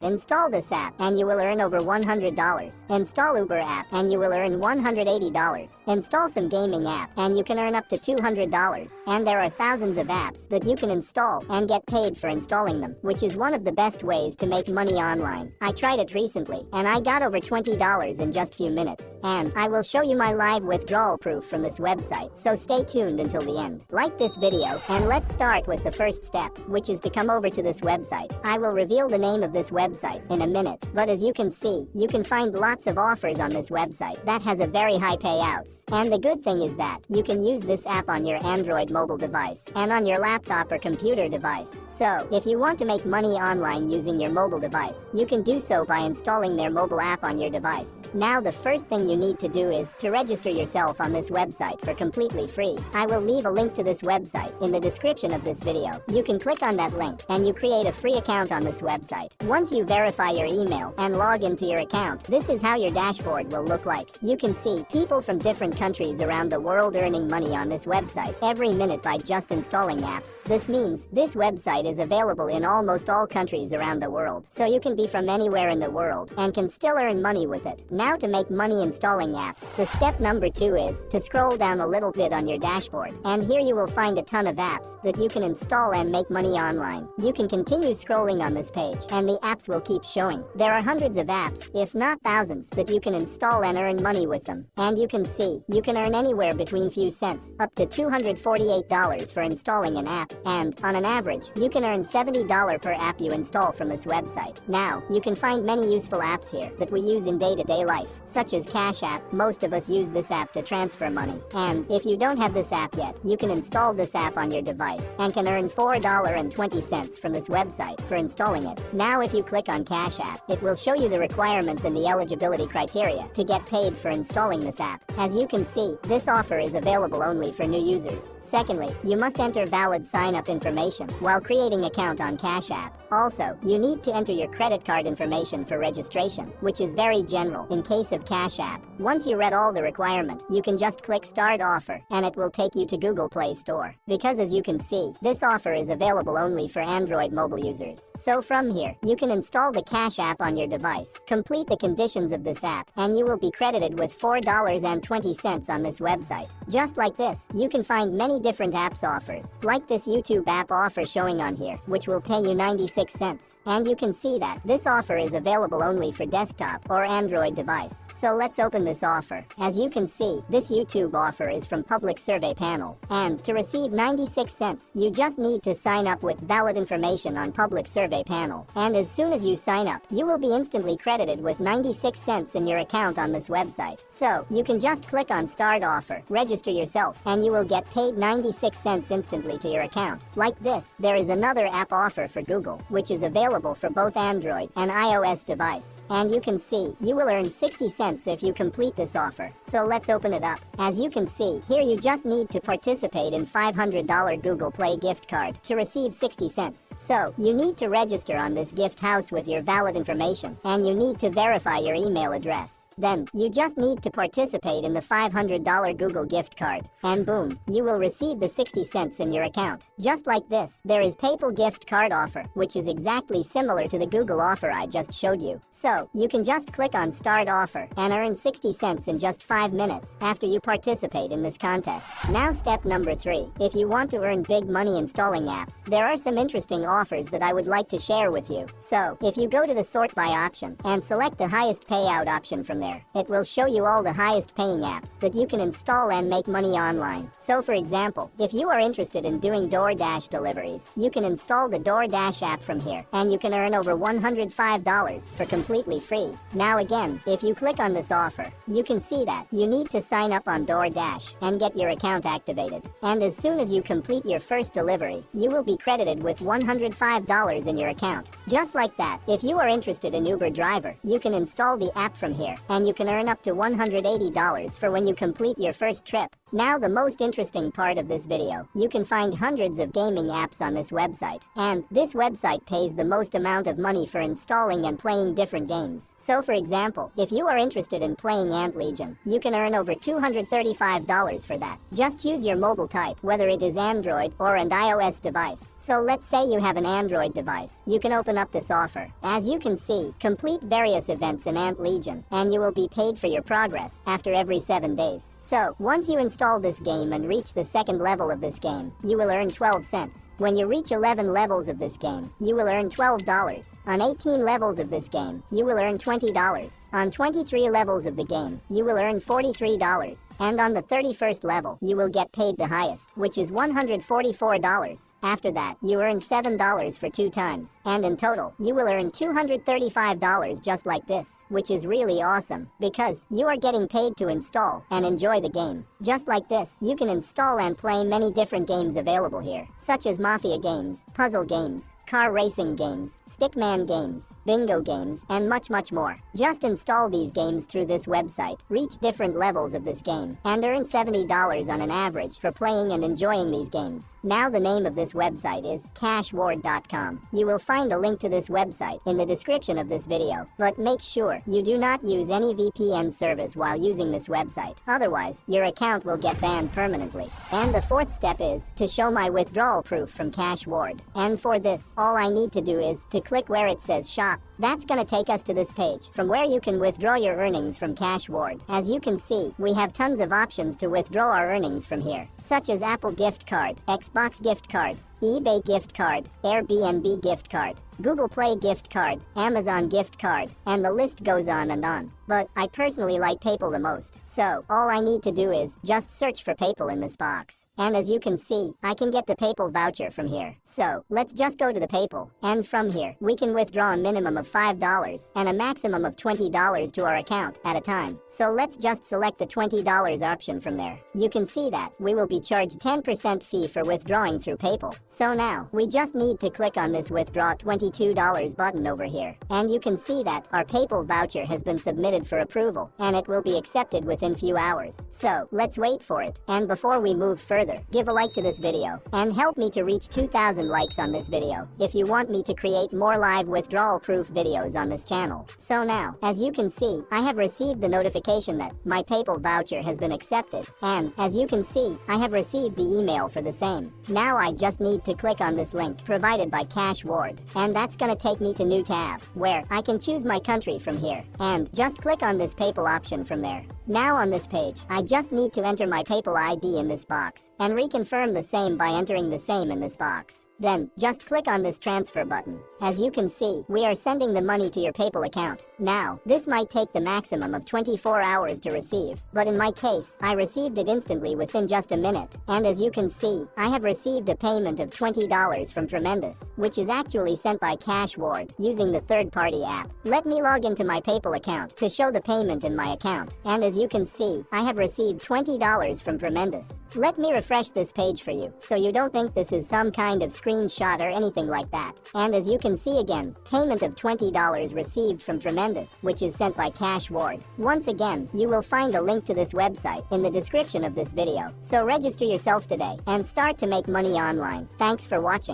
Install this app and you will earn over $100. Install Uber app and you will earn $180. Install some gaming app and you can earn up to $200. And there are thousands of apps that you can install and get paid for installing them, which is one of the best ways to make money online. I tried it recently and I got over $20 in just few minutes. And I will show you my live withdrawal proof from this website, so stay tuned until the end. Like this video and let's start with the first step, which is to come over to this website. I will reveal the name of this website in a minute, but as you can see, you can find lots of offers on this website that has a very high payouts. And the good thing is that you can use this app on your Android mobile device and on your laptop or computer device. So, if you want to make money online using your mobile device, you can do so by installing their mobile app on your device. Now the first thing you need to do is to register yourself on this website for completely free. I will leave a link to this website in the description of this video. You can click on that link and you create a free account on this website. Once you verify your email and log into your account, this is how your dashboard will look like. You can see people from different countries around the world earning money on this website every minute by just installing apps. This means this website is available in almost all countries around the world, so you can be from anywhere in the world and can still earn money with it. Now to make money installing apps, the step number 2 is to scroll down a little bit on your dashboard, and here you will find a ton of apps that you can install and make money online. You can continue scrolling on this page and the apps will keep showing. There are hundreds of apps, if not thousands, that you can install and earn money with them. And you can see, you can earn anywhere between few cents up to $248 for installing an app, and on an average, you can earn $70 per app you install from this website. Now, you can find many useful apps here that we use in day-to-day life, such as Cash App. Most of us use this app to transfer money. And if you don't have this app yet, you can install this app on your device and can earn $4.20 from this website for installing it. Now if you click on Cash App, it will show you the requirements and the eligibility criteria to get paid for installing this app. As you can see, this offer is available only for new users. Secondly, you must enter valid sign-up information while creating account on Cash App. Also, you need to enter your credit card information for registration, which is very general in case of Cash App. Once you read all the requirement, you can just click Start Offer and it will take you to Google Play Store. Because as you can see, this offer is available only for Android mobile users. So from here, you can install the Cash App on your device, complete the conditions of this app, and you will be credited with $4.20 on this website. Just like this, you can find many different apps offers, like this YouTube app offer showing on here, which will pay you 96 cents. And you can see that this offer is available only for desktop or Android device. So let's open this offer. As you can see, this YouTube offer is from Public Survey Panel. And to receive 96 cents, you just need to sign up with valid information on Public Survey Panel. And as soon as you sign up, you will be instantly credited with 96 cents in your account on this website. So, you can just click on Start Offer, register yourself, and you will get paid 96 cents instantly to your account. Like this, there is another app offer for Google, which is available for both Android and iOS device. And you can see, you will earn 60 cents if you complete this offer. So let's open it up. As you can see, here you just need to participate in $500 Google Play gift card to receive 60 cents. So, you need to register on this gift house with your valid information, and you need to verify your email address. Then, you just need to participate in the $500 Google gift card, and boom, you will receive the 60 cents in your account. Just like this, there is PayPal gift card offer, which is exactly similar to the Google offer I just showed you. So, you can just click on Start Offer and earn 60 cents in just 5 minutes after you participate in this contest. Now step number 3. If you want to earn big money installing apps, there are some interesting offers that I would like to share with you. So, if you go to the Sort By option and select the highest payout option from there, it will show you all the highest paying apps that you can install and make money online. So for example, if you are interested in doing DoorDash deliveries, you can install the DoorDash app from here, and you can earn over $105 for completely free. Now again, if you click on this offer, you can see that you need to sign up on DoorDash and get your account activated. And as soon as you complete your first delivery, you will be credited with $105 in your account. Just like that, if you are interested in Uber driver, you can install the app from here, and you can earn up to $180 for when you complete your first trip. Now the most interesting part of this video, you can find hundreds of gaming apps on this website, and this website pays the most amount of money for installing and playing different games. So for example, if you are interested in playing Ant Legion, you can earn over $235 for that. Just choose your mobile type, whether it is Android or an iOS device. So let's say you have an Android device. You can open up this offer. As you can see, complete various events in Ant Legion, and you will be paid for your progress after every 7 days. So, once you install this game and reach the second level of this game, you will earn 12 cents. When you reach 11 levels of this game, you will earn $12. On 18 levels of this game, you will earn $20. On 23 levels of the game, you will earn $43. And on the 31st level, you will get paid the highest, which is $144. After that, you earn $7 for 2 times. And in total, you will earn $235 just like this, which is really awesome, because you are getting paid to install and enjoy the game. Just like this, you can install and play many different games available here, such as Mafia games, puzzle games, car racing games, stickman games, bingo games, and much more. Just install these games through this website, reach different levels of this game, and earn $70 on an average for playing and enjoying these games. Now the name of this website is cashward.com. You will find a link to this website in the description of this video, but make sure you do not use any VPN service while using this website. Otherwise, your account will get banned permanently. And the fourth step is to show my withdrawal proof from CashWard. And for this, all I need to do is to click where it says shop. That's gonna take us to this page, from where you can withdraw your earnings from CashWard. As you can see, we have tons of options to withdraw our earnings from here, such as Apple gift card, Xbox gift card, eBay gift card, Airbnb gift card, Google Play gift card, Amazon gift card, and the list goes on and on. But I personally like PayPal the most, so all I need to do is just search for PayPal in this box. And as you can see, I can get the PayPal voucher from here. So let's just go to the PayPal, and from here, we can withdraw a minimum of $5 and a maximum of $20 to our account at a time. So let's just select the $20 option from there. You can see that we will be charged 10% fee for withdrawing through PayPal. So now, we just need to click on this withdraw $22 button over here, and you can see that our PayPal voucher has been submitted for approval, and it will be accepted within few hours. So, let's wait for it. And before we move further, give a like to this video, and help me to reach 2,000 likes on this video, if you want me to create more live withdrawal proof videos on this channel. So now, as you can see, I have received the notification that my PayPal voucher has been accepted, and as you can see, I have received the email for the same. Now I just need to click on this link provided by CashWard, and that's gonna take me to new tab, where I can choose my country from here, and just click on this PayPal option from there. Now on this page, I just need to enter my PayPal ID in this box, and reconfirm the same by entering the same in this box. Then, just click on this transfer button. As you can see, we are sending the money to your PayPal account. Now, this might take the maximum of 24 hours to receive, but in my case, I received it instantly within just a minute. And as you can see, I have received a payment of $20 from Tremendous, which is actually sent by CashWard, using the third-party app. Let me log into my PayPal account to show the payment in my account. And as you can see, I have received $20 from Tremendous. Let me refresh this page for you, so you don't think this is some kind of screenshot or anything like that. And as you can see again, payment of $20 received from Tremendous, which is sent by CashWard. Once again, you will find a link to this website in the description of this video. So register yourself today and start to make money online. Thanks for watching.